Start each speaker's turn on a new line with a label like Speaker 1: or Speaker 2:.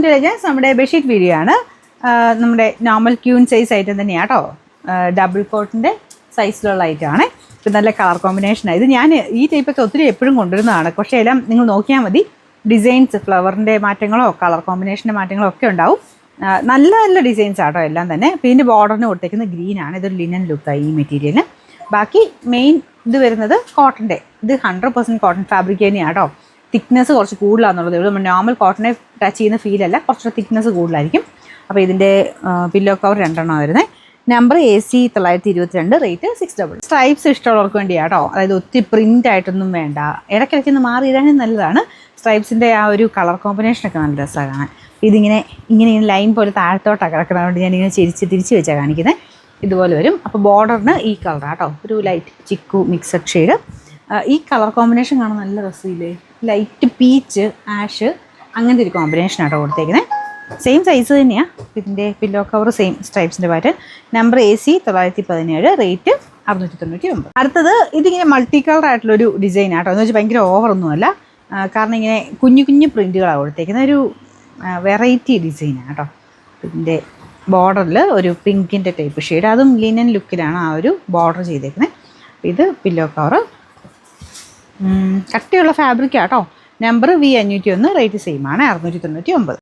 Speaker 1: To legends. നമ്മുടെ bedsheet video ആണ്. നമ്മുടെ നോർമൽ ക്യൂൺ സൈസ് ഐറ്റം തന്നെയാണ് കേട്ടോ. ഡബിൾ കോട്ടിൻ്റെ സൈസിലുള്ള ഐറ്റമാണ്. ഇത് നല്ല കളർ കോമ്പിനേഷനാണ്. ഇത് ഞാൻ ഈ ടൈപ്പൊക്കെ ഒത്തിരി എപ്പോഴും കൊണ്ടുവരുന്നതാണ്. പക്ഷേ എല്ലാം നിങ്ങൾ നോക്കിയാൽ മതി, ഡിസൈൻസ് ഫ്ലവറിൻ്റെ മാറ്റങ്ങളോ കളർ കോമ്പിനേഷൻ്റെ മാറ്റങ്ങളോ ഒക്കെ ഉണ്ടാവും. നല്ല നല്ല ഡിസൈൻസ് ആട്ടോ എല്ലാം തന്നെ. അപ്പോൾ ഇതിൻ്റെ ബോർഡറിന് കൊടുത്തേക്കുന്ന ഗ്രീനാണ്. ഇതൊരു ലിനൻ ലുക്കായി ഈ മെറ്റീരിയലിന്. ബാക്കി മെയിൻ ഇത് വരുന്നത് കോട്ടൻ്റെ. ഇത് 100% കോട്ടൺ ഫാബ്രിക് തന്നെയാണ് കേട്ടോ. തിക്നെസ് കുറച്ച് കൂടുതലാണെന്നുള്ളത്. ഇവിടെ നോർമൽ കോട്ടനെ ടച്ച് ചെയ്യുന്ന ഫീലല്ല, കുറച്ചുകൂടെ തിക്നെസ് കൂടുതലായിരിക്കും. അപ്പോൾ ഇതിൻ്റെ പില്ലോ കവർ 2 എണ്ണം വരുന്നത്. Number AC 922, rate 600. സ്ട്രൈപ്സ് ഇഷ്ടമുള്ളവർക്ക് വേണ്ടിയാണ് കേട്ടോ. അതായത് ഒത്തിരി പ്രിൻ്റ് ആയിട്ടൊന്നും വേണ്ട, ഇടയ്ക്കിടയ്ക്ക് ഒന്ന് മാറി ഇടാനും നല്ലതാണ്. സ്ട്രൈപ്സിൻ്റെ ആ ഒരു കളർ കോമ്പിനേഷനൊക്കെ നല്ല രസമാണ് കാണാൻ. ഇതിങ്ങനെ ഇങ്ങനെ ലൈൻ പോലെ താഴത്തോട്ടൊക്കെ കിടക്കുന്നതുകൊണ്ട് ഞാനിങ്ങനെ തിരിച്ച് വെച്ചാണ് കാണിക്കുന്നത്. ഇതുപോലെ വരും. അപ്പോൾ ബോർഡറിന് ഈ കളറാണ് കേട്ടോ, ഒരു ലൈറ്റ് ചിക്കു മിക്സഡ് ഷെയ്ഡ്. ഈ കളർ കോമ്പിനേഷൻ കാണാൻ നല്ല രസമില്ലേ? ലൈറ്റ് പീച്ച് ആഷ് അങ്ങനത്തെ ഒരു കോമ്പിനേഷനാട്ടോ കൊടുത്തേക്കുന്നത്. സെയിം സൈസ് തന്നെയാണ്. ഇതിൻ്റെ പില്ലോ കവർ സെയിം സ്ട്രൈപ്സിൻ്റെ പാറ്റേൺ. Number AC 917, rate 699. അടുത്തത് ഇതിങ്ങനെ മൾട്ടി കളർ ആയിട്ടുള്ളൊരു ഡിസൈൻ ആട്ടോ. എന്ന് വെച്ചാൽ ഭയങ്കര ഓവറൊന്നുമല്ല, കാരണം ഇങ്ങനെ കുഞ്ഞു കുഞ്ഞു പ്രിൻറ്റുകളാണ് കൊടുത്തേക്കുന്നത്. ഒരു വെറൈറ്റി ഡിസൈനാണ് കേട്ടോ. ഇതിൻ്റെ ബോർഡറിൽ ഒരു പിങ്കിൻ്റെ ടൈപ്പ് ഷെയ്ഡ്, അതും ലിനൻ ലുക്കിലാണ് ആ ഒരു ബോർഡർ ചെയ്തേക്കുന്നത്. ഇത് പില്ലോ കവർ കട്ടിയുള്ള ഫാബ്രിക് ആട്ടോ. നമ്പർ V501, റേറ്റ് സെയിം ആണ് 699.